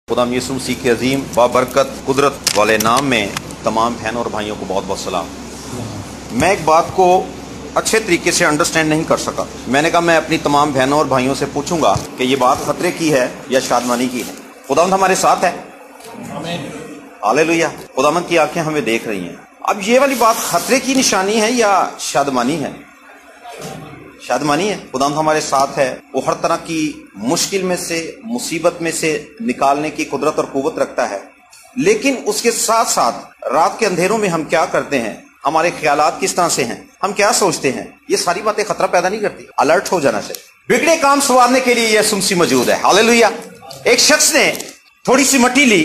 खुदा यीशु मसीह के अजीम बाबरकत कुदरत वाले नाम में तमाम बहनों और भाइयों को बहुत बहुत सलाम। मैं एक बात को अच्छे तरीके से अंडरस्टैंड नहीं कर सका। मैंने कहा मैं अपनी तमाम बहनों और भाइयों से पूछूंगा कि ये बात खतरे की है या शादमानी की है। खुदावंद हमारे साथ है, हालेलुया। खुदावंद की आंखें हमें देख रही हैं। अब ये वाली बात खतरे की निशानी है या शादमानी है? शादमानी है। खुदावंद हमारे साथ है। वो हर तरह की मुश्किल में से, मुसीबत में से निकालने की कुदरत और कुव्वत रखता है। लेकिन उसके साथ साथ रात के अंधेरों में हम क्या करते हैं, हमारे ख्यालात किस तरह से हैं, हम क्या सोचते हैं, ये सारी बातें खतरा पैदा नहीं करती? अलर्ट हो जाना चाहिए। बिगड़े काम संवारने के लिए यीशु मसीह मौजूद है, हालेलुया। एक शख्स ने थोड़ी सी मिट्टी ली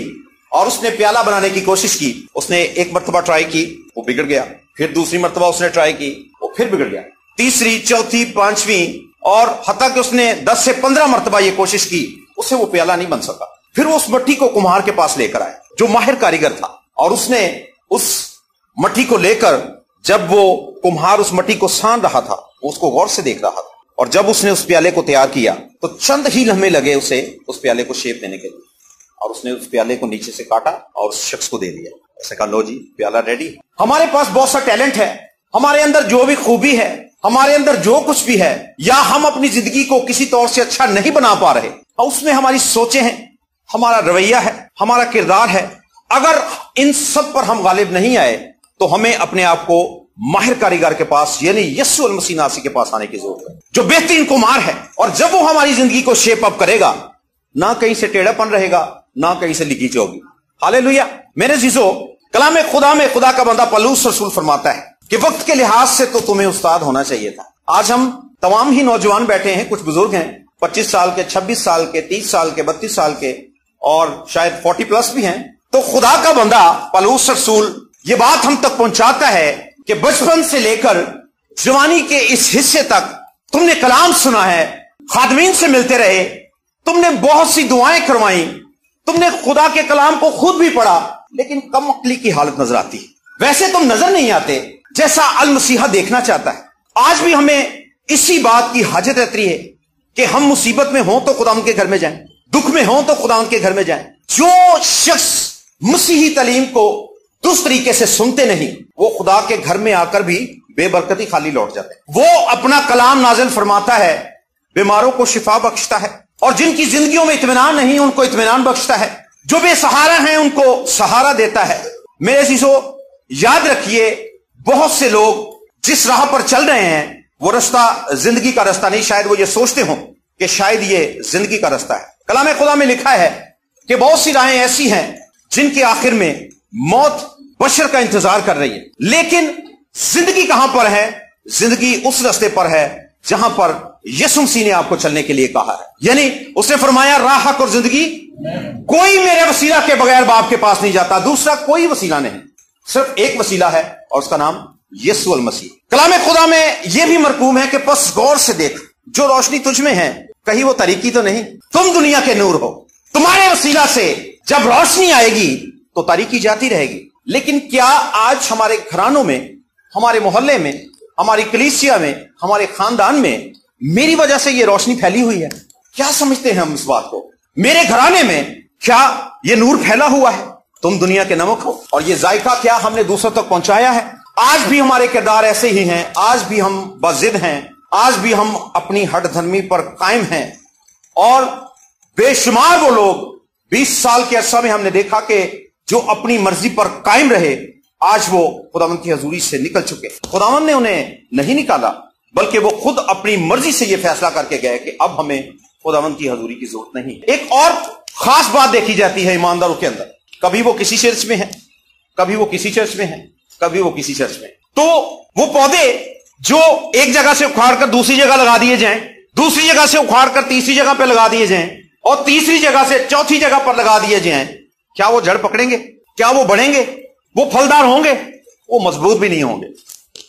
और उसने प्याला बनाने की कोशिश की। उसने एक मरतबा ट्राई की, वो बिगड़ गया। फिर दूसरी मरतबा उसने ट्राई की, वो फिर बिगड़ गया। तीसरी, चौथी, पांचवी और हत्ता कि उसने 10 से 15 मरतबा ये कोशिश की, उससे वो प्याला नहीं बन सका। फिर वो उस मट्टी को कुम्हार के पास लेकर आया जो माहिर कारीगर था, और उसने उस मट्टी को लेकर, जब वो कुम्हार उस मट्टी को सान रहा था, वो उसको गौर से देख रहा था। और जब उसने उस प्याले को तैयार किया तो चंद ही लम्हे लगे उसे उस प्याले को शेप देने के लिए, और उसने उस प्याले को नीचे से काटा और उस शख्स को दे दिया। ऐसे कहा, लो जी, प्याला रेडी। हमारे पास बहुत सा टैलेंट है, हमारे अंदर जो भी खूबी है, हमारे अंदर जो कुछ भी है, या हम अपनी जिंदगी को किसी तौर से अच्छा नहीं बना पा रहे, और उसमें हमारी सोचें हैं, हमारा रवैया है, हमारा किरदार है। अगर इन सब पर हम गालिब नहीं आए तो हमें अपने आप को माहिर कारीगर के पास यानी यीशु मसीह नासी के पास आने की जरूरत है, जो बेहतरीन कुम्हार है। और जब वो हमारी जिंदगी को शेप अप करेगा, ना कहीं से टेढ़ापन रहेगा, ना कहीं से लीकेज होगी। हालेलुया। मेरे जीजो, कलाम खुदा में खुदा का बंदा पौलुस रसूल फरमाता है कि वक्त के लिहाज से तो तुम्हें उस्ताद होना चाहिए था। आज हम तमाम ही नौजवान बैठे हैं, कुछ बुजुर्ग हैं, 25 साल के, 26 साल के, 30 साल के, 32 साल के, और शायद 40 प्लस भी हैं। तो खुदा का बंदा पौलुस रसूल ये बात हम तक पहुंचाता है कि बचपन से लेकर जवानी के इस हिस्से तक तुमने कलाम सुना है, खादमीन से मिलते रहे, तुमने बहुत सी दुआएं करवाई, तुमने खुदा के कलाम को खुद भी पढ़ा, लेकिन कम अक्ली की हालत नजर आती है। वैसे तुम नजर नहीं आते जैसा अल मसीहा देखना चाहता है। आज भी हमें इसी बात की हाजत रहती है कि हम मुसीबत में हों तो खुदा उनके घर में जाएं, दुख में हों तो खुदा उनके घर में जाएं। जो शख्स मसीही तालीम को दुरुस्त तरीके से सुनते नहीं, वो खुदा के घर में आकर भी बेबरकती खाली लौट जाते हैं। वो अपना कलाम नाजिल फरमाता है, बीमारों को शिफा बख्शता है, और जिनकी जिंदगियों में इत्मीनान नहीं उनको इत्मीनान बख्शता है, जो बेसहारा हैं उनको सहारा देता है। मेरे सीसो, याद रखिए, बहुत से लोग जिस राह पर चल रहे हैं वो रास्ता जिंदगी का रास्ता नहीं। शायद वो ये सोचते हो कि शायद ये जिंदगी का रास्ता है। कलाम खुदा में लिखा है कि बहुत सी राहें ऐसी हैं जिनके आखिर में मौत बशर का इंतजार कर रही है। लेकिन जिंदगी कहां पर है? जिंदगी उस रास्ते पर है जहां पर यीशु मसीह ने आपको चलने के लिए कहा है। यानी उसने फरमाया, राह हक और जिंदगी, कोई मेरे वसीला के बगैर बाप के पास नहीं जाता। दूसरा कोई वसीला नहीं, सिर्फ एक वसीला है, और उसका नाम यीशु मसीह। कलाम खुदा में यह भी मरकूम है कि बस गौर से देख, जो रोशनी तुझ में है कहीं वो तारीकी तो नहीं। तुम दुनिया के नूर हो, तुम्हारे वसीला से जब रोशनी आएगी तो तारीकी जाती रहेगी। लेकिन क्या आज हमारे घरानों में, हमारे मोहल्ले में, हमारी कलीसिया में, हमारे खानदान में मेरी वजह से ये रोशनी फैली हुई है? क्या समझते हैं हम इस बात को? मेरे घराने में क्या ये नूर फैला हुआ है? तुम दुनिया के नमक हो, और ये जायका क्या हमने दूसरों तक पहुंचाया है? आज भी हमारे किरदार ऐसे ही हैं, आज भी हम बजिद हैं, आज भी हम अपनी हठधर्मी पर कायम हैं। और बेशुमार वो लोग 20 साल के अरसा में हमने देखा कि जो अपनी मर्जी पर कायम रहे, आज वो खुदावंद की हजूरी से निकल चुके। खुदावंद ने उन्हें नहीं निकाला, बल्कि वो खुद अपनी मर्जी से ये फैसला करके गए कि अब हमें खुदावंद की हजूरी की जरूरत नहीं। एक और खास बात देखी जाती है ईमानदारों के अंदर, कभी वो किसी चर्च में है, कभी वो किसी चर्च में है, कभी वो किसी चर्च में। तो वो पौधे जो एक जगह से उखाड़ कर दूसरी जगह लगा दिए जाएं, दूसरी जगह से उखाड़ कर तीसरी जगह पर लगा दिए जाएं, और तीसरी जगह से चौथी जगह पर लगा दिए जाएं, क्या वो जड़ पकड़ेंगे? क्या वो बढ़ेंगे? वो फलदार होंगे? वो मजबूत भी नहीं होंगे।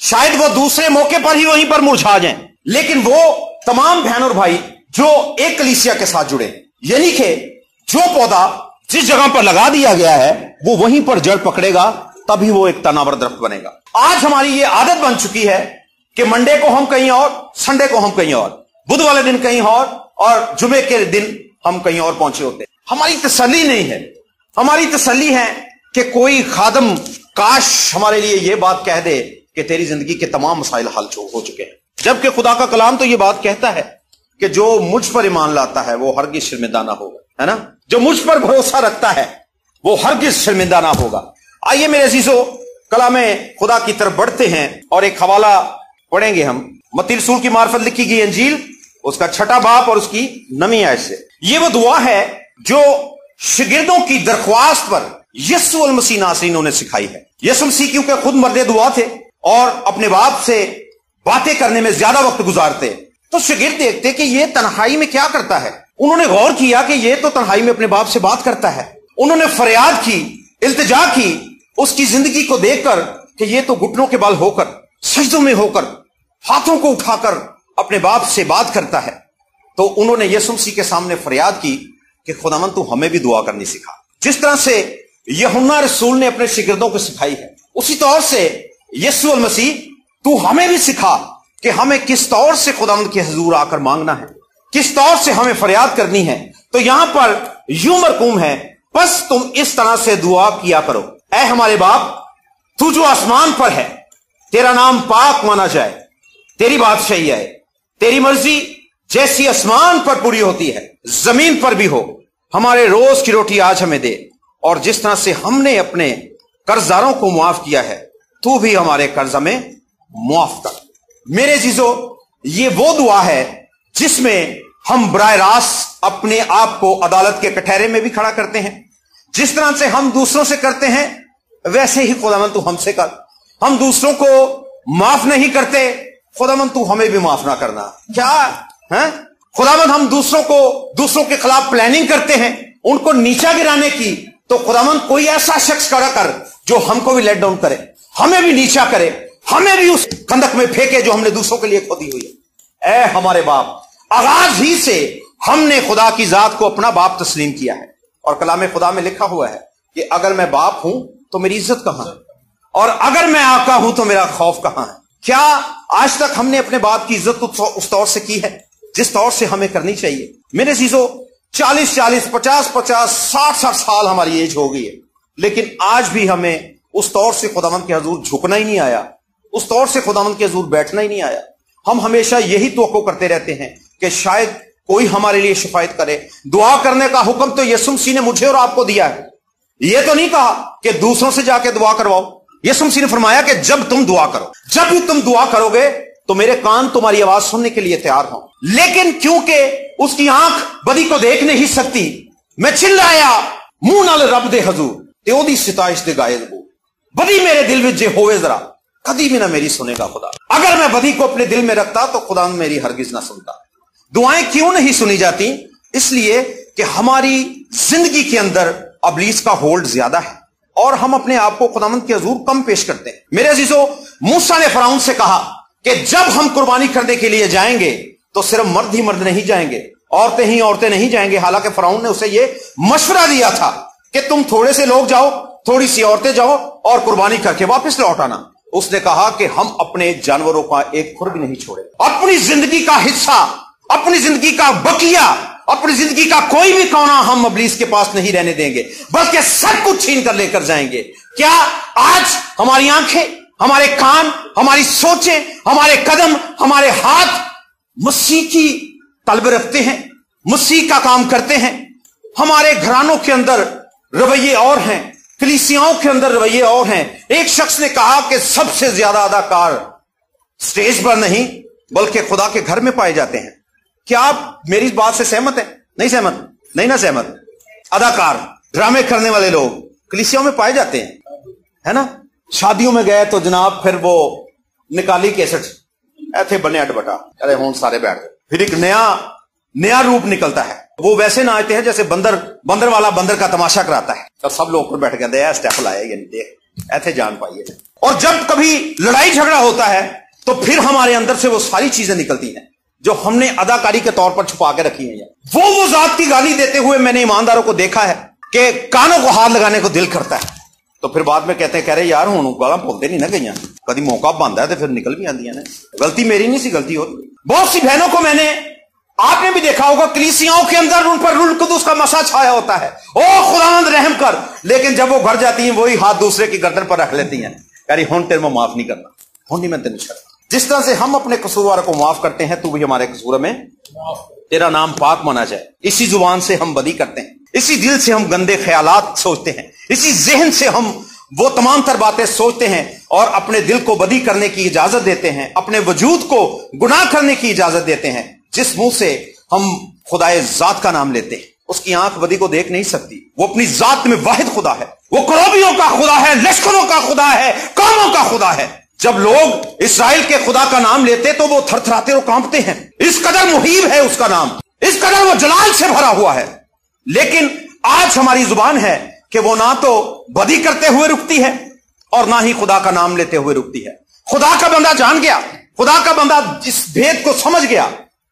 शायद वो दूसरे मौके पर ही वहीं पर मुरझा जाएं। लेकिन वो तमाम बहन और भाई जो एक कलीसिया के साथ जुड़े, यानी कि जो पौधा जिस जगह पर लगा दिया गया है वो वहीं पर जड़ पकड़ेगा, तभी वो एक तनावर दरख्त बनेगा। आज हमारी ये आदत बन चुकी है कि मंडे को हम कहीं और, संडे को हम कहीं और, बुध वाले दिन कहीं और जुमे के दिन हम कहीं और पहुंचे होते। ہماری تسلی نہیں ہے. ہماری تسلی ہے کہ کوئی خادم کاش ہمارے لیے یہ بات کہہ دے کہ تیری زندگی کے تمام مسائل حل ہو چکے ہیں. جبکہ خدا کا کلام تو یہ بات کہتا ہے کہ جو مجھ پر ایمان لاتا ہے وہ ہرگز شرمندہ نہ ہوگا, ہے نا. جو مجھ پر بھروسہ رکھتا ہے وہ ہرگز شرمندہ نہ ہوگا. آئیے میرے عزیزو کلام خدا کی طرف بڑھتے ہیں اور ایک حوالہ پڑھیں گے ہم. متی رسول کی معرفت لکھی گئی انجیل اس کا 6 باب اور اس کی 9 آیت سے. یہ وہ دعا ہے جو شاگردوں کی درخواست پر یسوع المسیح ناصری نے سکھائی ہے. یسوع مسیح کیونکہ خود مرد دعا تھے اور اپنے باپ سے باتیں کرنے میں زیادہ وقت گزارتے, تو شاگرد دیکھتے کہ یہ تنہائی میں کیا کرتا ہے. انہوں نے غور کیا کہ یہ تو تنہائی میں اپنے باپ سے بات کرتا ہے. انہوں نے فریاد کی, التجا کی اس کی زندگی کو دیکھ کر کہ یہ تو گھٹنوں کے بل ہو کر, سجدوں میں ہو کر, ہاتھوں کو اٹھا کر اپنے باپ سے بات کرتا ہے. تو انہوں نے یسوع مسیح کے سامنے فریاد کی کہ خداوند تو ہمیں بھی دعا کرنی سکھا. جس طرح سے یوحنا رسول نے اپنے شاگردوں کو سکھائی ہے, اسی طور سے یسوع المسیح تو ہمیں بھی سکھا کہ ہمیں کس طور سے خداوند کے حضور آ کر مانگنا ہے, کس طور سے ہمیں فریاد کرنی ہے. تو یہاں پر یوں مرقوم ہے, بس تم اس طرح سے دعا کیا کرو, اے ہمارے باپ تو جو آسمان پر ہے, تیرا نام پاک مانا جائے, تیری بادشاہی آئے, تیری مرضی جیسی آسمان پر پوری ہوتی ہے زمین پر بھی ہو. ہمارے روز کی روٹی آج ہمیں دے, اور جس طرح سے ہم نے اپنے قرضداروں کو معاف کیا ہے تو بھی ہمارے قرض ہمیں معاف کر. میرے عزیزو یہ وہ دعا ہے جس میں ہم براہ راست اپنے آپ کو عدالت کے کٹہرے میں بھی کھڑا کرتے ہیں. جس طرح سے ہم دوسروں سے کرتے ہیں ویسے ہی خداوند تو ہم سے کر. ہم دوسروں کو معاف نہیں کرتے, خداوند تو ہمیں بھی معاف نہ کرنا. کیا خداوند ہم دوسروں کے خلاف پلاننگ کرتے ہیں ان کو نیچا گرانے کی, تو خداوند کوئی ایسا شخص کھڑا کر جو ہم کو بھی لیٹ ڈاؤن کرے, ہمیں بھی نیچا کرے, ہمیں بھی اس خندق میں پھینکے جو ہم نے دوسروں کے لیے کھودی ہوئی ہے. اے ہمارے باپ, آغاز ہی سے ہم نے خدا کی ذات کو اپنا باپ تسلیم کیا ہے, اور کلام خدا میں لکھا ہوا ہے کہ اگر میں باپ ہوں تو میری عزت کہاں ہے, اور اگر میں آقا ہوں تو میرا خوف کہاں ہے. کیا آج تک ہم نے اپنے باپ کی عزت اس طور سے کی ہے جس طور سے ہمیں کرنی چاہیے؟ میرے عزیزو 40 50 60 سال ہماری ایج ہو گئی ہے, لیکن آج بھی ہمیں اس طور سے خداوند کے حضور جھکنا ہی نہیں آیا, اس طور سے خداوند کے حضور بیٹھنا ہی نہیں آیا. ہم ہمیشہ یہی توقع کرتے رہتے ہیں کہ شاید کوئی ہمارے لیے شفاعت کرے. دعا کرنے کا حکم تو یسوع مسیح نے مجھے اور آپ کو دیا ہے. یہ تو نہیں کہا کہ دوسروں سے جا کے دعا کرواؤ. یسوع مسیح نے فرمایا کہ جب تم دعا کرو, جب بھی تم دعا کرو گے تو میرے کان تمہاری آواز سننے کے لیے تیار ہوں. لیکن کیونکہ اس کی آنکھ بدی کو دیکھ نہیں سکتی, میں چلایا منہ نال رب دے حضور تے او دی ستائش دے گائے ہو. بدی میرے دل میں جے ہوئے ذرا کدی بھی نہ میری سنے گا خدا. اگر میں بدی کو اپنے دل میں رکھتا تو خدا میری ہرگز نہ سنتا. دعائیں کیوں نہیں سنی جاتی؟ اس لیے کہ ہماری زندگی کے اندر ابلیس کا ہولڈ زیادہ ہے اور ہم اپنے آپ کو خداوند کے حضور کم پیش کرتے ہیں. میرے عزیزو موسیٰ نے فرعون سے کہا کہ جب ہم قربانی کرنے کے لیے جائیں گے تو صرف مرد ہی مرد نہیں جائیں گے, عورتیں ہی عورتیں نہیں جائیں گے. حالانکہ فرعون نے اسے یہ مشورہ دیا تھا کہ تم تھوڑے سے لوگ جاؤ, تھوڑی سی عورتیں جاؤ اور قربانی کر کے واپس لوٹ آنا. اس نے کہا کہ ہم اپنے جانوروں کا ایک کھر بھی نہیں چھوڑے. اپنی زندگی کا حصہ, اپنی زندگی کا بقیہ, اپنی زندگی کا کوئی بھی کونا ہم ابلیس کے پاس نہیں رہنے دیں گے, بلکہ سب کچھ چھین کر لے کر جائیں گے. کیا آج ہماری آنکھیں, ہمارے کان, ہماری سوچیں, ہمارے قدم, ہمارے ہاتھ مسیح کی طلب رکھتے ہیں, مسیح کا کام کرتے ہیں؟ ہمارے گھرانوں کے اندر رویے اور ہیں, کلیسیاؤں کے اندر رویے اور ہیں. ایک شخص نے کہا کہ سب سے زیادہ اداکار سٹیج پر نہیں بلکہ خدا کے گھر میں پائے جاتے ہیں. کیا آپ میری اس بات سے سہمت ہیں؟ نہیں سہمت؟ نہیں نہ سہمت. اداکار, ڈرامے کرنے والے لوگ کلیسیاؤں میں پائے جاتے ہیں, ہے نا. شادیوں میں گئے تو جناب پھر وہ نکالی کیسٹ ایتھے بنے اڈ بٹا, ارے ہون سارے بیٹھ گئے. پھر ایک نیا روپ نکلتا ہے. وہ ویسے نہ آتے ہیں جیسے بندر والا بندر کا تماشا کراتا ہے, اور سب لوگ پر بیٹھ گئے اسٹیپ لائے, یعنی دیکھ ایتھے جان پائیے. اور جب کبھی لڑائی جھگڑا ہوتا ہے تو پھر ہمارے اندر سے وہ ساری چیزیں نکلتی ہیں جو ہم نے اداکاری کے طور پر چھپا کے رکھی ہیں. وہ ذات کی گالی دیتے ہوئے میں نے ایمانداروں کو دیکھا ہے کہ کانوں کو ہاتھ لگانے کو دل کرتا ہے, تو پھر بعد میں کہتے ہیں کہہ رہے یار ہوں گالاں بولتے نہیں نہ گئیاں, کبھی موقع بنتا ہے تو پھر نکل بھی آندی ہیں. غلطی میری نہیں سی, غلطی ہوتی. بہت سی بہنوں کو میں نے आपने भी देखा होगा कलीसियाओं के अंदर उन पर रूह कुदूस का मसा छाया होता है, ओ खुदावंद रहम कर, लेकिन जब वो घर जाती हैं वही हाथ दूसरे की गर्दन पर रख लेती हैं, यानी हुन तेरे में माफ नहीं करना, हुन नहीं मैं तेन छड़ना। जिस तरह से हम अपने कसूरवारों को माफ करते हैं, तू भी हमारे कसूर में तेरा नाम पाक माना जाए। इसी जुबान से हम बदी करते हैं, इसी दिल से हम गंदे ख्यालात सोचते हैं, इसी जहन से हम वो तमाम तर बातें सोचते हैं और अपने दिल को बदी करने की इजाजत देते हैं, अपने वजूद को गुनाह करने की इजाजत देते हैं। जिस मुंह से हम खुदाए जात का नाम लेते हैं, उसकी आंख बदी को देख नहीं सकती। वो अपनी जात में वाहिद खुदा है, वो करोबियों का खुदा है, लश्करों का खुदा है, कौमों का खुदा है। जब लोग इस्राएल के खुदा का नाम लेते तो वो थरथराते और कांपते हैं। इस कदर मुहीब है उसका नाम, इस कदर वो जलाल से भरा हुआ है। लेकिन आज हमारी जुबान है कि वो ना तो बदी करते हुए रुकती है और ना ही खुदा का नाम लेते हुए रुकती है। खुदा का बंदा जान गया, खुदा का बंदा इस भेद को समझ गया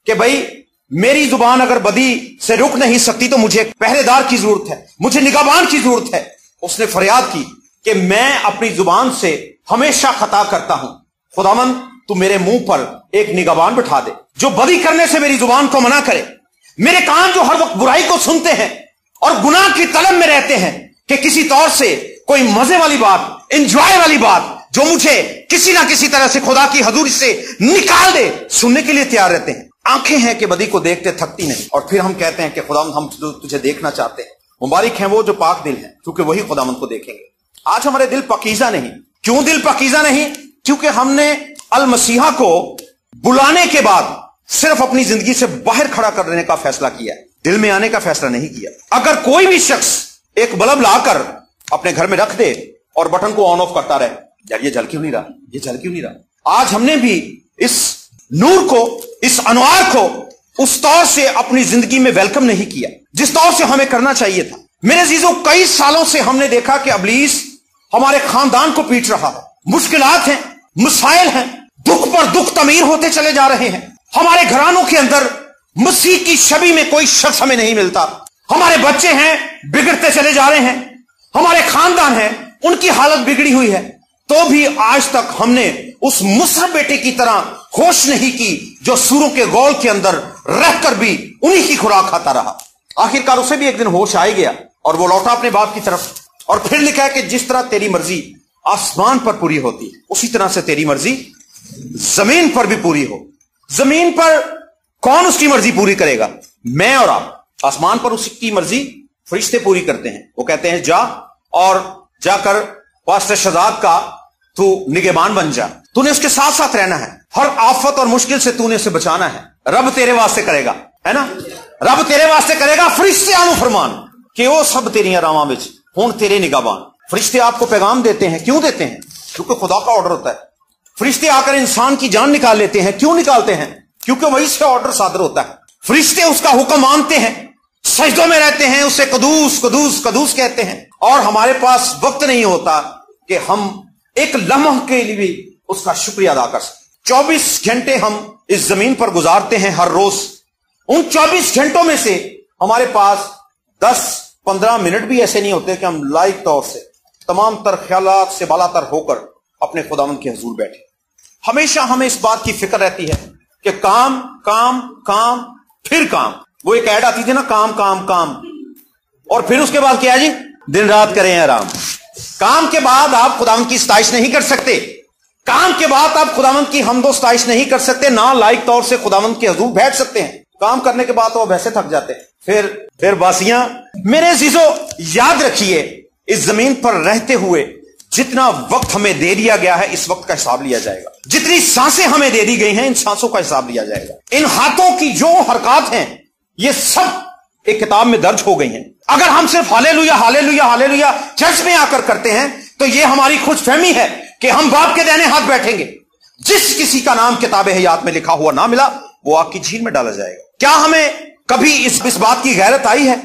कि भाई मेरी जुबान अगर बदी से रुक नहीं सकती तो मुझे एक पहरेदार की जरूरत है, मुझे निगाहबान की जरूरत है। उसने फरियाद की कि मैं अपनी जुबान से हमेशा खता करता हूं, खुदावंद तू मेरे मुंह पर एक निगाहबान बिठा दे जो बदी करने से मेरी जुबान को मना करे। मेरे कान जो हर वक्त बुराई को सुनते हैं और गुनाह की तलब में रहते हैं कि किसी तौर से कोई मजे वाली बात, एंजॉय वाली बात जो मुझे किसी ना किसी तरह से खुदा की हजूरी से निकाल दे, सुनने के लिए तैयार रहते हैं। आंखें हैं कि बदी को देखते थकती नहीं, और फिर हम कहते हैं कि खुदावंद हम तुझे देखना चाहते हैं। मुबारक हैं वो जो पाक दिल हैं, क्योंकि वही खुदावंद को देखेंगे। आज हमारे दिल पकीजा नहीं। क्यों दिल पकीजा नहीं? क्योंकि हमने अल मसीहा को बुलाने के बाद सिर्फ अपनी जिंदगी से बाहर खड़ा करने का फैसला किया, दिल में आने का फैसला नहीं किया। अगर कोई भी शख्स एक बल्ब लाकर अपने घर में रख दे और बटन को ऑन ऑफ करता रहे, यार ये जल क्यों नहीं रहा, ये जल क्यों नहीं रहा। आज हमने भी इस नूर को, इस अनवार को उस तौर से अपनी जिंदगी में वेलकम नहीं किया जिस तौर से हमें करना चाहिए था। मेरे अजीजों, कई सालों से हमने देखा कि इब्लीस हमारे खानदान को पीट रहा है। मुश्किलात हैं, मसाइल हैं, दुख पर दुख तमीर होते चले जा रहे हैं। हमारे घरानों के अंदर मसीह की छवि में कोई शख्स हमें नहीं मिलता। हमारे बच्चे हैं, बिगड़ते चले जा रहे हैं। हमारे खानदान हैं, उनकी हालत बिगड़ी हुई है। तो भी आज तक हमने उस मुसरफ बेटे की तरह होश नहीं की जो सूरों के गोल के अंदर रहकर भी उन्हीं की खुराक खाता रहा। आखिरकार उसे भी एक दिन होश आ गया और वो लौटा अपने बाप की तरफ। और फिर लिखा है कि जिस तरह तेरी मर्जी आसमान पर पूरी होती है, उसी तरह से तेरी मर्जी जमीन पर भी पूरी हो। जमीन पर कौन उसकी मर्जी पूरी करेगा? मैं और आप। आसमान पर उसकी मर्जी फरिश्ते पूरी करते हैं। वो कहते हैं जा और जाकर वास्ते शहजाद का तू निगहबान बन जा, तूने उसके साथ साथ रहना है, हर आफत और मुश्किल से तूने उसे बचाना है। रब तेरे वास्ते करेगा, है ना, रब तेरे वास्ते करेगा। फरिश्ते आनु फरमान कि वो सब तेरियां रावां विच हुण तेरे निगहबान। फरिश्ते आपको पैगाम देते हैं। क्यों देते हैं? क्योंकि खुदा का ऑर्डर होता है। फरिश्ते आकर इंसान की जान निकाल लेते हैं। क्यों निकालते हैं? क्योंकि वही से ऑर्डर सादर होता है। फरिश्ते उसका हुक्म मानते हैं, सजदों में रहते हैं, उसे कदूस कदूस कदूस कहते हैं। और हमारे पास वक्त नहीं होता कि हम एक लम्हे के लिए भी उसका शुक्रिया अदा कर सकें। 24 घंटे हम इस जमीन पर गुजारते हैं हर रोज। उन 24 घंटों में से हमारे पास 10-15 मिनट भी ऐसे नहीं होते कि हम लाइव तौर से तमाम तर ख्यालात से बालातर होकर अपने खुदावंद के हुजूर बैठे। हमेशा हमें इस बात की फिक्र रहती है कि काम काम काम फिर काम। वो एक ऐड आती थी ना, काम काम काम, और फिर उसके बाद क्या है जी? दिन रात करें आराम। काम के बाद आप खुदावंद की सताइश नहीं कर सकते। काम के बाद आप खुदावंद की हमदो सताइश नहीं कर सकते, ना लाइक तौर से खुदावंद के हुजूर बैठ सकते हैं। काम करने के बाद तो वैसे थक जाते हैं। फिर बासियां। मेरे अजीजों, याद रखिए, इस जमीन पर रहते हुए जितना वक्त हमें दे दिया गया है, इस वक्त का हिसाब लिया जाएगा। जितनी सांसें हमें दे दी गई हैं, इन सांसों का हिसाब लिया जाएगा। इन हाथों की जो हरकत हैं, ये सब एक किताब में दर्ज हो गई हैं। अगर हम सिर्फ हालेलुया हालेलुया हालेलुया चर्च में आकर करते हैं तो ये हमारी खुशफहमी है कि हम बाप के दाहिने हाथ बैठेंगे। जिस किसी का नाम किताब हयात में लिखा हुआ ना मिला, वो आग की झील में डाला जाएगा। क्या हमें कभी इस बात की गैरत आई है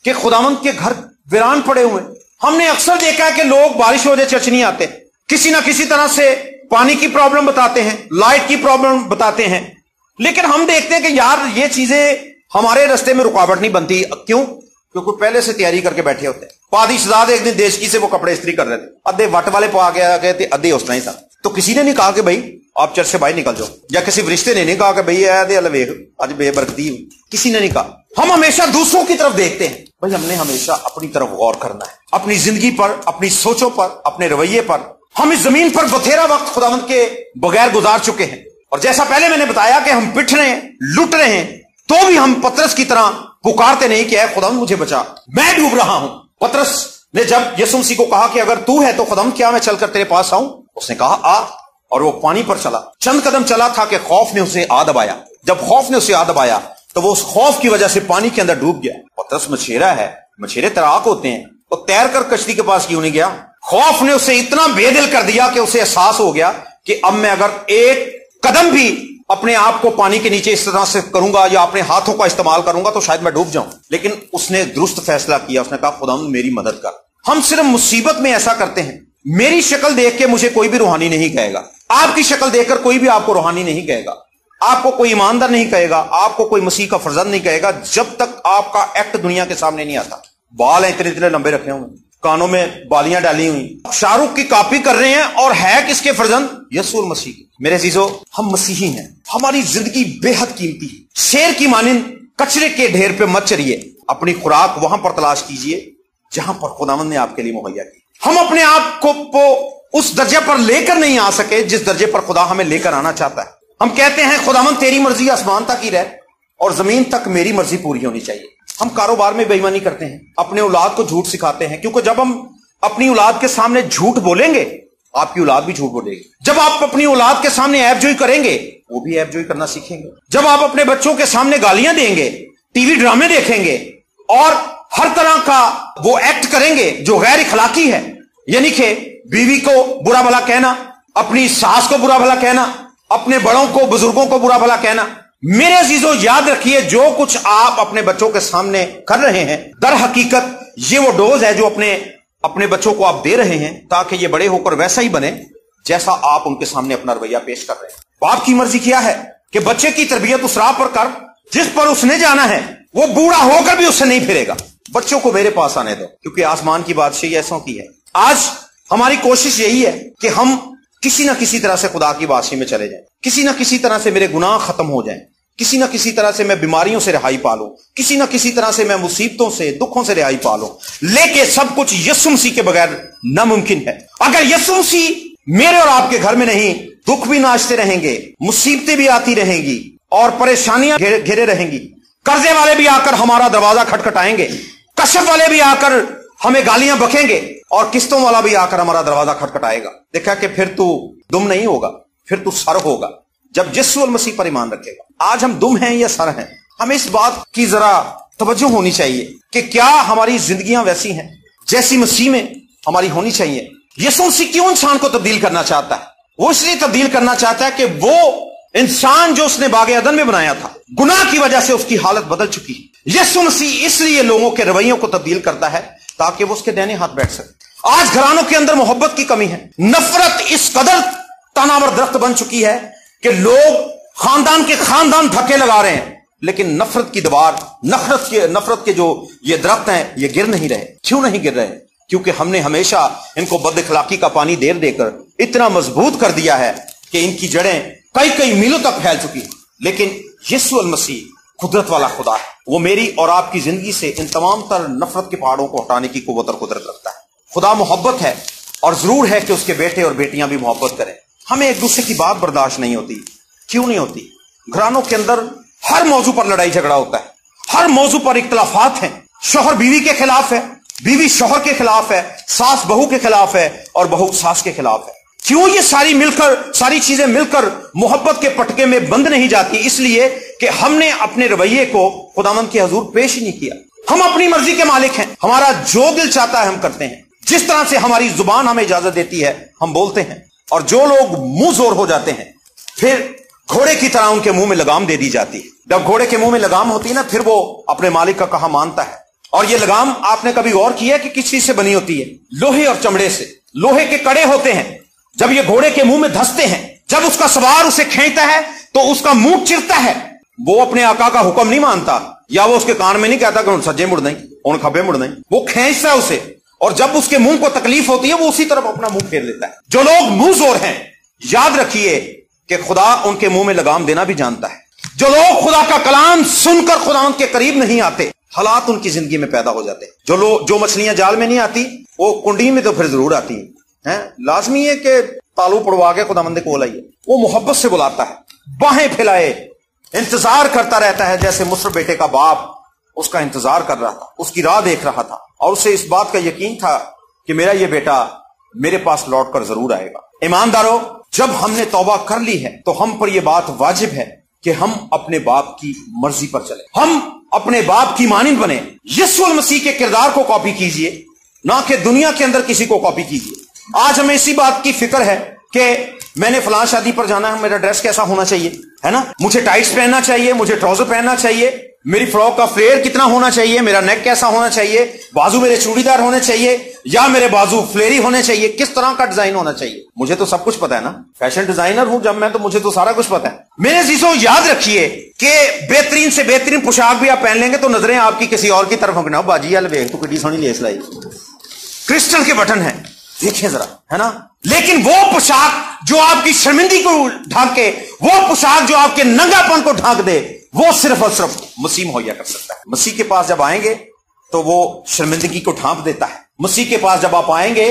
कि खुदावंद के घर वीरान पड़े हुए? हमने अक्सर देखा है कि लोग बारिश हो जाए चर्च नहीं आते, किसी ना किसी तरह से पानी की प्रॉब्लम बताते हैं, लाइट की प्रॉब्लम बताते हैं। लेकिन हम देखते हैं कि यार ये चीजें हमारे रास्ते में रुकावट नहीं बनती। क्यों? क्योंकि पहले से तैयारी करके बैठे होते हैं। पादी शहजाद एक दिन देश की से वो कपड़े इस्त्री कर रहे थे, अद्धे वट वाले पा गए थे, अद्धे उस तरह ही था। تو کسی نے نہیں کہا کہ بھائی آپ چرچ سے باہر نکل جاؤ, یا کسی فرشتے نے نہیں کہا کہ بھائی آج بے برکتی, کسی نے نہیں کہا. ہم ہمیشہ دوسروں کی طرف دیکھتے ہیں. بھائی ہم نے ہمیشہ اپنی طرف غور کرنا ہے, اپنی زندگی پر, اپنی سوچوں پر, اپنے رویے پر. ہم اس زمین پر بتھیرا وقت خداوند کے بغیر گزار چکے ہیں, اور جیسا پہلے میں نے بتایا کہ ہم پٹ رہے ہیں, لٹ رہے ہیں, تو بھی ہم پترس کی طرح پکارتے نہیں کہ اے خداوند مجھے بچا, میں ڈوب رہا ہوں. پترس نے جب یسوع مسیح کو کہا کہ اگر تو ہے تو خداوند کیا میں چل کر تیرے پاس آؤں, اس نے کہا آ, اور وہ پانی پر چلا. چند قدم چلا تھا کہ خوف نے اسے آ دبایا. جب خوف نے اسے آ دبایا تو وہ اس خوف کی وجہ سے پانی کے اندر ڈوب گیا. پترس مچھیرا ہے, مچھیرے تیراک ہوتے ہیں, وہ تیر کر کشتی کے پاس کیوں نہیں گیا؟ خوف نے اسے اتنا بے دل کر دیا کہ اسے احساس ہو گیا کہ اب میں اگر ایک قدم بھی اپنے آپ کو پانی کے نیچے اس طرح سے کروں گا یا اپنے ہاتھوں کا استعمال کروں گا تو شاید میں ڈوب جاؤں. لیکن اس نے درست فیصلہ کیا, اس نے کہا خداوند میری مدد کر. ہم صرف مصیبت میں ایسا کرتے ہیں. میری شکل دیکھ کے مجھے کوئی بھی روحانی نہیں کہے گا, آپ کی شکل دیکھ کر کوئی بھی آپ کو روحانی نہیں کہے گا, آپ کو کوئی ایماندار نہیں کہے گا, آپ کو کوئی مسیح کا فرزند نہیں کہے گا جب تک آپ کا ایکٹ دنیا کے سامنے نہیں آتا. بال ہیں اتنے اتنے لمبے رکھے ہوئے, کانوں میں بالیاں ڈالی ہوئی, شاہ رخ کی کاپی کر رہے ہیں, اور ہے کس کے فرزند؟ یسوع مسیح. میرے عزیزو, ہم مسیحی ہیں, ہماری زندگی بے حد قیمتی ہے. شیر کی مانند کچرے کے ڈھیر پہ مت چریے, اپنی خوراک وہاں پر تلاش کیجئے جہاں پر خداوند نے آپ کے لیے مہیا کی. ہم اپنے آپ کو اس درجے پر لے کر نہیں آ سکے جس درجے پر خدا ہمیں لے کر آنا چاہتا ہے. ہم کہتے ہیں خداوند تیری مرضی آسمان تک ہی رہے اور زمین تک میری مرضی پوری ہونی چاہیے. ہم کاروبار میں بے ایمانی کرتے ہیں, اپنے اولاد کو جھوٹ سکھاتے ہیں, کیونکہ جب ہم اپنی اولاد کے سامنے جھوٹ بولیں گے آپ کی اولاد بھی جھوٹ بولے گی. جب آپ اپنی اولاد کے سامنے عیب جوئی کریں گے وہ بھی عیب جوئی کرنا سیکھیں گے. جب آپ اپنے بچوں کے سامنے گالیاں دیں گے, ٹی وی ڈرامے دیکھیں گے اور ہر طرح کا وہ ایکٹ کریں گے جو غیر اخلاقی ہے, یعنی کہ بیوی کو برا بھلا کہنا, اپنی ساس کو برا بھلا کہنا, اپنے بڑوں کو بزرگوں کو برا بھلا کہنا. میرے عزیزو یاد رکھیے جو کچھ آپ اپنے بچوں کے سامنے کر رہے ہیں در حقیقت یہ وہ ڈوز ہے جو اپنے بچوں کو آپ دے رہے ہیں تاکہ یہ بڑے ہو کر ویسا ہی بنے جیسا آپ ان کے سامنے اپنا رویہ پیش کر رہے ہیں. باپ کی مرضی کیا ہے کہ بچے کی تربیت اس راہ پر کر جس پر اس نے جانا ہے, وہ بوڑھا ہو کر بھی اس سے نہیں پھرے گا. بچوں کو میرے پاس آنے دو, کیونکہ آسمان کی بادشاہی ایسوں کی ہے. آج ہماری کوشش یہی ہے کہ ہم کسی نہ کسی طرح سے خدا کی بادشاہی میں چلے جائیں, کسی نہ کسی طرح سے میرے گناہ ختم ہو جائیں, کسی نہ کسی طرح سے میں بیماریوں سے رہائی پا لوں, کسی نہ کسی طرح سے میں مصیبتوں سے دکھوں سے رہائی پا لوں. لیکن سب کچھ یسوع مسیح کے بغیر ناممکن ہے. اگر یسوع مسیح میرے اور آپ کے گھر میں نہیں, دکھ بھی ناشتے رہیں گے, مصیبتیں بھی آتی رہیں گی اور پریشانیاں گھیرے رہیں گی, قرضے والے بھی آ کر ہمارا دروازہ کھٹکھٹائیں گے, کشف والے بھی آ کر ہمیں گالیاں بکیں گے, اور قسطوں والا بھی آ کر ہمارا دروازہ کھٹکھٹائے گا. دیکھا کہ پھر تو دم نہیں ہوگا, پھر تو سر ہوگا جب یسوع المسیح پر ایمان رکھے گا. آج ہم دم ہیں یا سر ہیں؟ ہمیں اس بات کی ذرا توجہ ہونی چاہیے کہ کیا ہماری زندگیاں ویسی ہیں جیسی مسیح میں ہماری ہونی چاہیے. یسوع مسیح کیوں انسان کو تبدیل کرنا چاہتا ہے؟ وہ اس لیے تبدیل کرنا چاہتا ہے کہ وہ انسان جو اس نے باغ عدن میں بنایا تھا, گناہ کی وجہ سے اس کی حالت بدل چکی ہے. یسوع مسیح اس لیے لوگوں کے رویوں کو تبدیل کرتا ہے تاکہ وہ اس کے دائیں ہاتھ بیٹھ سکے. آج گھرانوں کے اندر محبت کی کمی ہے, نفرت اس قدر تناور درخت بن چکی ہے کہ لوگ خاندان کے خاندان دھکے لگا رہے ہیں, لیکن نفرت کی دیوار, نفرت کے جو یہ درخت ہیں یہ گر نہیں رہے. کیوں نہیں گر رہے؟ کیونکہ ہم نے ہمیشہ ان کو بد اخلاقی کا پانی دے کر اتنا مضبوط کر دیا ہے کہ ان کی جڑیں کئی میلوں تک پھیل چکی. لیکن یسوع المسیح قدرت والا خدا ہے, وہ میری اور آپ کی زندگی سے ان تمام تر نفرت کے پہاڑوں کو ہٹانے کی قوت اور قدرت رکھتا ہے. خدا محبت ہے اور ضرور ہے کہ اس کے بیٹے اور بیٹیاں بھی محبت کریں. ہمیں ایک دوسرے کی بات برداشت نہیں ہوتی. کیوں نہیں ہوتی؟ گھرانوں کے اندر ہر موضوع پر لڑائی جھگڑا ہوتا ہے, ہر موضوع پر اختلافات ہیں. شوہر بیوی کے خلاف ہے, بیوی شوہر کے خلاف ہے, ساس بہو کے خلاف ہے اور بہو ساس کے خلاف ہے. کیوں یہ ساری چیزیں مل کر محبت کے پٹکے میں بند نہیں جاتی؟ اس لیے کہ ہم نے اپنے رویے کو خداوند کے حضور پیش ہی نہیں کیا. ہم اپنی مرضی کے مالک ہیں, ہمارا جو دل چاہتا ہے ہم کرتے ہیں, جس طرح سے ہماری زبان ہمیں اجازت دیتی ہے ہم بولتے ہیں. اور جو لوگ منہ زور ہو جاتے ہیں پھر گھوڑے کی طرح ان کے منہ میں لگام دے دی جاتی ہے. جب گھوڑے کے منہ میں لگام ہوتی ہے نا, پھر وہ اپنے مالک کا کہا مانتا ہے. اور یہ لگام آپ نے کبھی غور کیا کہ کس چیز سے بنی ہوتی ہے؟ لوہے اور چمڑے سے. لوہے کے کڑے ہوتے ہیں, جب یہ گھوڑے کے منہ میں دھستے ہیں, جب اس کا سوار اسے کھینچتا ہے تو اس کا منہ چرتا ہے. وہ اپنے آقا کا حکم نہیں مانتا, یا وہ اس کے کان میں نہیں کہتا کہ ان سجے مڑ نہیں, ان کھبے مڑ نہیں. وہ کھینچتا ہے اسے, اور جب اس کے منہ کو تکلیف ہوتی ہے وہ اسی طرف اپنا منہ پھیر لیتا ہے. جو لوگ منہ زور ہیں याद रखिए कि खुदा उनके मुंह में लगाम देना भी जानता है। जो लोग खुदा का कलाम सुनकर खुदावंद के करीब नहीं आते, हालात उनकी जिंदगी में पैदा हो जाते हैं। जो मछलियां जाल में नहीं आती वो कुंडी में तो फिर जरूर आती हैं। लाजमी है कि तालू पड़वा के खुदावंद को बुलाइए। वो मोहब्बत से बुलाता है, बाहें फैलाए, इंतजार करता रहता है, जैसे मुस्र बेटे का बाप उसका इंतजार कर रहा था, उसकी राह देख रहा था और उसे इस बात का यकीन था कि मेरा ये बेटा मेरे पास लौटकर जरूर आएगा। ईमानदारों, जब हमने तौबा कर ली है तो हम पर यह बात वाजिब है कि हम अपने बाप की मर्जी पर चले, हम अपने बाप की मानिंद बने। यीशु मसीह के किरदार को कॉपी कीजिए, ना कि दुनिया के अंदर किसी को कॉपी कीजिए। आज हमें इसी बात की फिक्र है कि मैंने फलां शादी पर जाना है, मेरा ड्रेस कैसा होना चाहिए, है ना, मुझे टाइट्स पहनना चाहिए, मुझे ट्राउजर पहनना चाहिए, मेरी फ्रॉक का फ्लेयर कितना होना चाहिए, मेरा नेक कैसा होना चाहिए, बाजू मेरे चूड़ीदार होने चाहिए या मेरे बाजू फ्लेरी होने चाहिए, किस तरह का डिजाइन होना चाहिए। मुझे तो सब कुछ पता है ना, फैशन डिजाइनर हूं जब मैं, तो मुझे तो सारा कुछ पता है। मेरे अजीजों, याद रखिए कि बेहतरीन से बेहतरीन पोशाक भी आप पहन लेंगे तो नजरें आपकी किसी और की तरफ होंगी। बाजी यार वेख, तू कितनी सोहनी लेस लाई, क्रिस्टल के बटन है, देखिए जरा, है ना। लेकिन वो पोशाक जो आपकी शर्मिंदगी को ढांके, वो पोशाक जो आपके नंगापन को ढांक दे, वो सिर्फ और सिर्फ मसीह मुहैया कर सकता है। मसीह के पास जब आएंगे तो वो शर्मिंदगी को ढांप देता है। मसीह के पास जब आप आएंगे,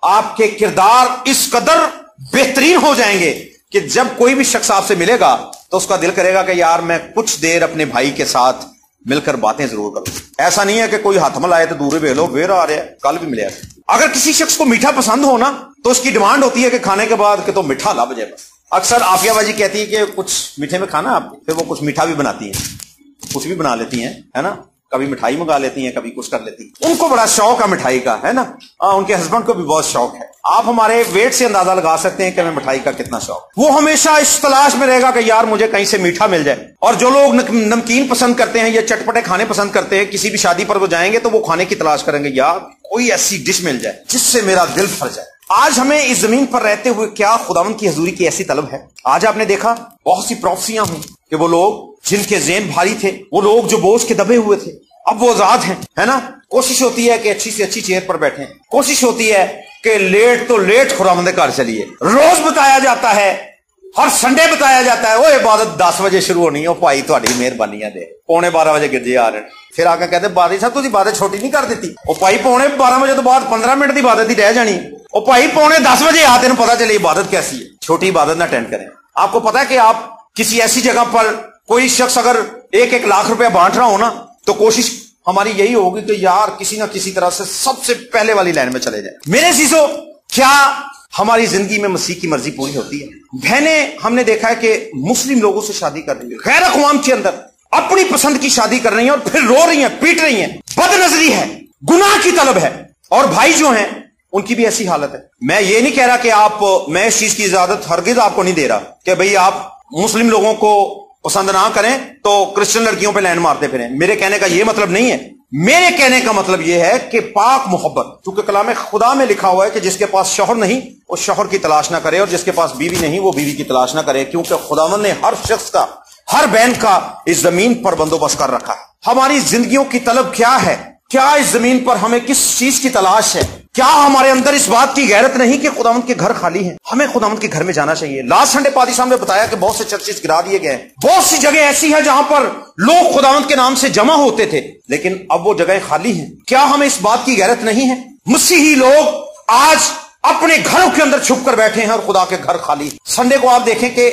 आपके किरदार इस कदर बेहतरीन हो जाएंगे कि जब कोई भी शख्स आपसे मिलेगा तो उसका दिल करेगा कि यार मैं कुछ देर अपने भाई के साथ मिलकर बातें जरूर करूं। ऐसा नहीं है कि कोई हाथ मिलाए तो दूर भेलो, वेर आ रहा है, कल भी मिले। अगर किसी शख्स को मीठा पसंद हो ना तो उसकी डिमांड होती है कि खाने के बाद कि तो मीठा ला बजे। अक्सर आफिया बाजी कहती है कि कुछ मीठे में खाना आप, फिर वो कुछ मीठा भी बनाती है, कुछ भी बना लेती हैं, है ना। कभी मिठाई मंगा लेती हैं, कभी कुछ कर लेती हैं। उनको बड़ा शौक है मिठाई का, है ना। उनके हस्बैंड को भी बहुत शौक है। आप हमारे वेट से अंदाजा लगा सकते हैं कि हमें मिठाई का कितना शौक। वो हमेशा इस तलाश में रहेगा कि यार मुझे कहीं से मीठा मिल जाए। और जो लोग नमकीन पसंद करते हैं या चटपटे खाने पसंद करते हैं, किसी भी शादी पर वो जाएंगे तो वो खाने की तलाश करेंगे, यार कोई ऐसी डिश मिल जाए जिससे मेरा दिल भर जाए। आज हमें इस जमीन पर रहते हुए क्या खुदावंद की हजूरी की ऐसी तलब है? आज आपने देखा बहुत सी प्रोफेसियां हुई कि वो लोग जिनके ज़हन भारी थे, वो लोग जो बोझ के दबे हुए थे, अब वो आजाद हैं, है ना। कोशिश होती है कि अच्छी से अच्छी चेयर पर बैठें, कोशिश होती है कि लेट तो लेट खुदावंद घर चलिए। रोज बताया जाता है, हर संडे बताया जाता है, वो इबादत 10 बजे शुरू होनी है, भाई थोड़ी मेहरबानी है दे, 11:15 बजे गिरजे आ रहे। फिर आकर कहते बारी साहब तुझी इबादत छोटी नहीं कर देती। वो भाई 11:15 बजे तो बाद 15 मिनट की इबादत ही रह जानी। वो भाई 9:45 बजे आते हैं, पता चले इबादत कैसी है। छोटी इबादत ना अटेंड करें। आपको पता है कि आप किसी ऐसी जगह पर कोई शख्स अगर 1-1 लाख रुपया बांट रहा हो ना, तो कोशिश हमारी यही होगी कि यार किसी ना किसी तरह से सबसे पहले वाली लाइन में चले जाए। मेरे चीजों, क्या हमारी जिंदगी में मसीह की मर्जी पूरी होती है? बहनें, हमने देखा है कि मुस्लिम लोगों से शादी कर रही है, गैर अक़वाम के अंदर अपनी पसंद की शादी कर रही हैं और फिर रो रही हैं, पीट रही हैं। बदनजरी है, गुनाह की तलब है। और भाई जो हैं उनकी भी ऐसी हालत है। मैं ये नहीं कह रहा कि मैं इस चीज की इजाजत हरगिज आपको नहीं दे रहा कि भाई आप मुस्लिम लोगों को पसंद ना करें तो क्रिश्चियन लड़कियों पे लाइन मारते फिरें। मेरे कहने का यह मतलब नहीं है। मेरे कहने का मतलब यह है कि पाक मोहब्बत, क्योंकि कलाम खुदा में लिखा हुआ है कि जिसके पास शौहर नहीं वो शौहर की तलाश ना करे, और जिसके पास बीवी नहीं वो बीवी की तलाश ना करे, क्योंकि खुदावंद ने हर शख्स का, हर बहन का इस जमीन पर बंदोबस्त कर रखा है। हमारी जिंदगियों की तलब क्या है? क्या इस जमीन पर हमें किस चीज की तलाश है? क्या हमारे अंदर इस बात की गैरत नहीं कि खुदावंद के घर खाली हैं? हमें खुदावंद के घर में जाना चाहिए। लास्ट संडे पादी साहब ने बताया कि बहुत से चर्चेस गिरा दिए गए। बहुत सी जगह ऐसी है जहां पर लोग खुदावंद के नाम से जमा होते थे, लेकिन अब वो जगह खाली हैं। क्या हमें इस बात की गैरत नहीं है? मसीही लोग आज अपने घरों के अंदर छुप कर बैठे हैं और खुदा के घर खाली है। संडे को आप देखें कि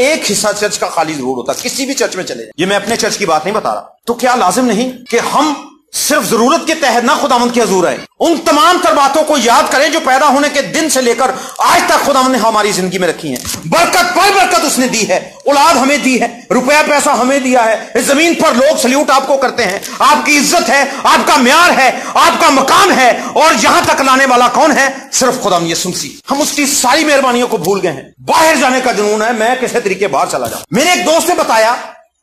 एक हिस्सा चर्च का खाली जरूर होता है, किसी भी चर्च में चले जाए। ये मैं अपने चर्च की बात नहीं बता रहा। तो क्या लाजिम नहीं कि हम सिर्फ जरूरत के तहत ना खुदावंद की हजूर आए, उन तमाम तर बातों को याद करें जो पैदा होने के दिन से लेकर आज तक खुदावंद ने हमारी जिंदगी में रखी हैं। बरकत पर बरकत उसने दी है, औलाद हमें दी है, रुपया पैसा हमें दिया है। इस जमीन पर लोग सल्यूट आपको करते हैं, आपकी इज्जत है, आपका म्यार है, आपका मकाम है, और यहां तक लाने वाला कौन है? सिर्फ खुदावंद यीशु मसीह। हम उसकी सारी मेहरबानियों को भूल गए हैं। बाहर जाने का जुनून है, मैं किसी तरीके बाहर चला जाऊं। मेरे एक दोस्त ने बताया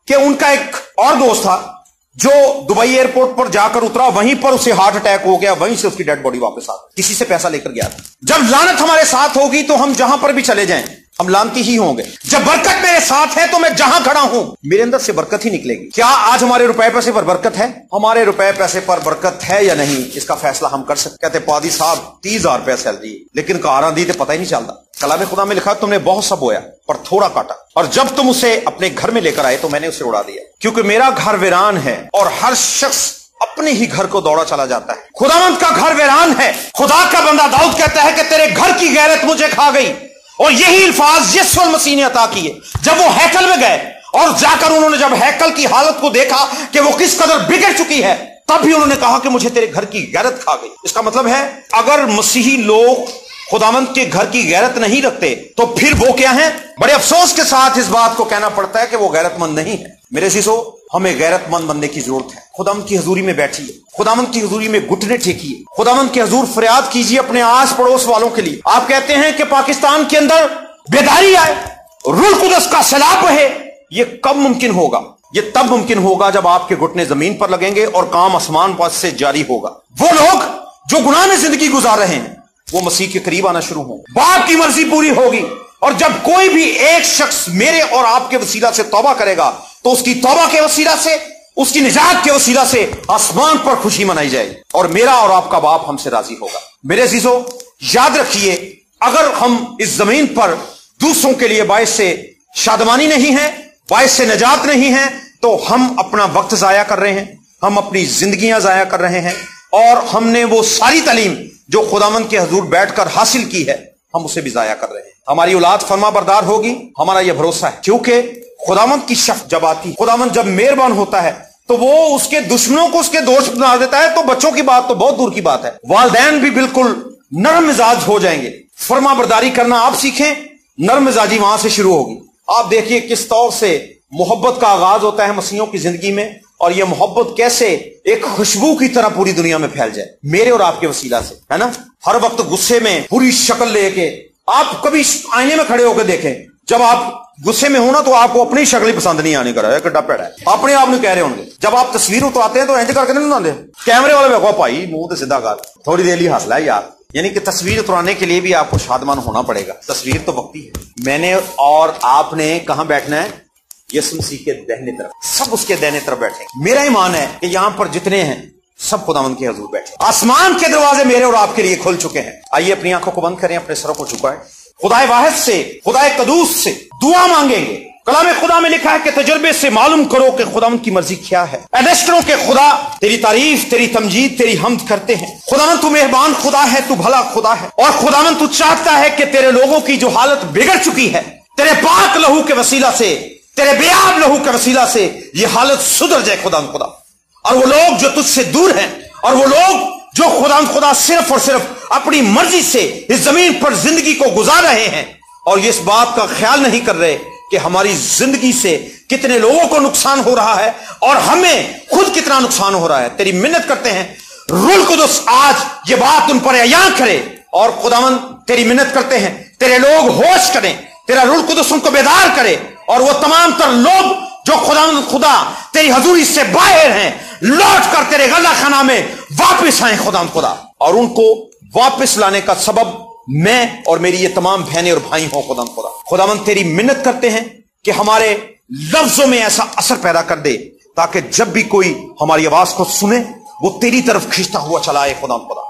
कि उनका एक और दोस्त था जो दुबई एयरपोर्ट पर जाकर उतरा, वहीं पर उसे हार्ट अटैक हो गया, वहीं से उसकी डेड बॉडी वापस आ गई। किसी से पैसा लेकर गया था। जब लानत हमारे साथ होगी तो हम जहां पर भी चले जाएं हम लानती ही होंगे। जब बरकत मेरे साथ है तो मैं जहां खड़ा हूं मेरे अंदर से बरकत ही निकलेगी। क्या आज हमारे रुपए पैसे पर बरकत है? हमारे रुपए पैसे पर बरकत है या नहीं, इसका फैसला हम कर सकते। कहते पादी साहब 30,000 रुपया सैलरी, लेकिन कार आंदी तो पता ही नहीं चलता। कलाम खुदा में लिखा तुमने बहुत सा बोया पर थोड़ा काटा, और जब तुम उसे अपने घर में लेकर आए तो मैंने उसे उड़ा दिया, क्योंकि मेरा घर वीरान है और हर शख्स अपने ही घर को दौड़ा चला जाता है। खुदावंद का घर वीरान है। खुदा का बंदा दाऊद कहता है कि तेरे घर की गैरत मुझे खा गई, और यही अल्फाज यीशु मसीह ने अता किए जब वो हैकल में गए और जाकर उन्होंने जब हैकल की हालत को देखा कि वो किस कदर बिगड़ चुकी है, तब भी उन्होंने कहा कि मुझे तेरे घर की गैरत खा गई। इसका मतलब है अगर मसीही लोग खुदावंद के घर की गैरत नहीं रखते तो फिर वो क्या है? बड़े अफसोस के साथ इस बात को कहना पड़ता है कि वो गैरतमंद नहीं है। मेरे सीसो, हमें गैरतमंद बनने की जरूरत है। खुदावंद की हजूरी में बैठिए, खुदावंद की हजूरी में घुटने टेकिए, खुदावंद के हजूर फरियाद कीजिए अपने आस पड़ोस वालों के लिए। आप कहते हैं कि पाकिस्तान के अंदर बेदारी आए, रूह कुदस का सैलाब बहे। ये कब मुमकिन होगा? ये तब मुमकिन होगा जब आपके घुटने जमीन पर लगेंगे और काम आसमान पर से जारी होगा। वो लोग जो गुनाह में जिंदगी गुजार रहे हैं वो मसीह के करीब आना शुरू हों, बाप की मर्जी पूरी होगी, और जब कोई भी एक शख्स मेरे और आपके वसीला से तौबा करेगा तो उसकी तौबा के वसीला से, उसकी निजात के वसीला से आसमान पर खुशी मनाई जाएगी और मेरा और आपका बाप हमसे राजी होगा। मेरे अजीजों, याद रखिए, अगर हम इस जमीन पर दूसरों के लिए बायस से शादमानी नहीं है, बायस से निजात नहीं है, तो हम अपना वक्त जाया कर रहे हैं, हम अपनी जिंदगियां जाया कर रहे हैं, और हमने वो सारी तालीम जो खुदावंद के हजूर बैठकर हासिल की है हम उसे भी जाया कर रहे हैं। हमारी औलाद फरमा बरदार होगी, हमारा यह भरोसा है, क्योंकि खुदावंद की शफ़क़त जब आती है, खुदावंद जब मेहरबान होता है तो वो उसके दुश्मनों को उसके दोस्त बना देता है। तो बच्चों की बात तो बहुत दूर की बात है, वालिदैन भी बिल्कुल नरम मिजाज हो जाएंगे। फरमा बरदारी करना आप सीखें, नरम मिजाजी वहां से शुरू होगी। आप देखिए किस तौर से मोहब्बत का आगाज होता है मसीहों की जिंदगी में, और यह मोहब्बत कैसे एक खुशबू की तरह पूरी दुनिया में फैल जाए मेरे और आपके वसीला से, है ना। हर वक्त गुस्से में पूरी शक्ल लेके, आप कभी आईने में खड़े होकर देखें, जब आप गुस्से में हो ना तो आपको अपनी शक्ल ही पसंद नहीं आने कर किड्डा पेड़ा है, अपने आप नहीं कह रहे होंगे। जब आप तस्वीर उतारते हैं तो इंज करके नहीं उतारते, कैमरे वाले में कहो भाई मुंह तो सीधा कर, थोड़ी देर ही हंस ला यार। यानी कि तस्वीर उतराने के लिए भी आपको शादमान होना पड़ेगा। तस्वीर तो वक्ती है। मैंने और आपने कहां बैठना है? यीशु मसीह के दाहिने तरफ, सब उसके दाहिने तरफ बैठे। मेरा ईमान है कि यहां पर जितने हैं सब खुदावंद के हजूर बैठे। आसमान के दरवाजे मेरे और आपके लिए खुल चुके हैं। आइए अपनी आंखों को बंद करें, अपने सरों को झुकाएं, खुदाए वाहिद से, खुदाए कदूस से दुआ मांगेंगे। कलाम खुदा में लिखा है कि तजुर्बे से मालूम करो कि खुदावंद की मर्जी क्या है। एनेस्टरों के खुदा तेरी तारीफ, तेरी तमजीद, तेरी हमद करते हैं। खुदावंद तू मेहरबान खुदा है, तू भला खुदा है, और खुदावंद तू चाहता है कि तेरे लोगों की जो हालत बिगड़ चुकी है, तेरे पाक लहू के वसीला से, तेरे बेयाब लहू के वसीला से ये हालत सुधर जाए खुदावंद खुदा। और वो लोग जो तुझसे दूर हैं, और वो लोग जो खुदावंद खुदा सिर्फ और सिर्फ अपनी मर्जी से इस जमीन पर जिंदगी को गुजार रहे हैं और ये इस बात का ख्याल नहीं कर रहे कि हमारी जिंदगी से कितने लोगों को नुकसान हो रहा है और हमें खुद कितना नुकसान हो रहा है, तेरी मिन्नत करते हैं रूह कुदस आज ये बात उन पर अयां करे। और खुदावंद तेरी मिन्नत करते हैं तेरे लोग होश करें, तेरा रूह कुदस उनको बेदार करे, और वो तमाम तर लोग जो खुदावंद खुदा तेरी हजूरी से बाहर हैं लौट कर तेरे गला खाना में वापस आए खुदावंद खुदा, और उनको वापस लाने का सबब मैं और मेरी ये तमाम बहनें और भाई हों खुदावंद खुदा। खुदावंद तेरी मिन्नत करते हैं कि हमारे लफ्जों में ऐसा असर पैदा कर दे ताकि जब भी कोई हमारी आवाज को सुने वो तेरी तरफ खींचता हुआ चला आए खुदावंद खुदा।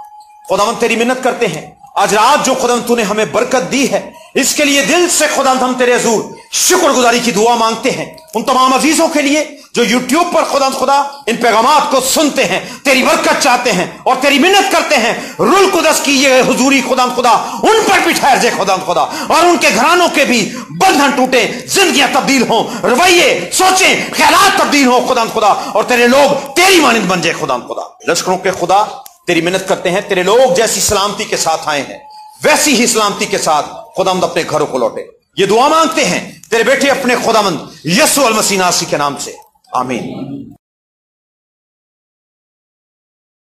खुदावंद तेरी मिन्नत करते हैं आज रात जो खुदावंद तूने हमें बरकत दी है इसके लिए दिल से खुदावंद हम तेरे हुजूर शुक्रगुजारी की दुआ मांगते हैं। उन तमाम अजीजों के लिए जो यूट्यूब पर खुदावंद खुदा इन पैगामात को सुनते हैं, तेरी बरकत चाहते हैं और तेरी मिन्नत करते हैं, रूह कुदस की ये हुजूरी खुदावंद खुदा उन पर भी ठहर जाए खुदावंद खुदा, और उनके घरानों के भी बंधन टूटे, जिंदगियां तब्दील हों, रवैये सोचें ख्यालात तब्दील हों खुदावंद खुदा, और तेरे लोग तेरी मानिंद बन जाए खुदावंद खुदा। लश्करों के खुदा तेरी मिन्नत करते हैं तेरे लोग जैसी सलामती के साथ आए हैं वैसी ही सलामती के साथ खुदावंद अपने घरों को लौटे। ये दुआ मांगते हैं तेरे बेटे अपने खुदावंद यीशु अल मसीह नासरी के नाम से, आमीन।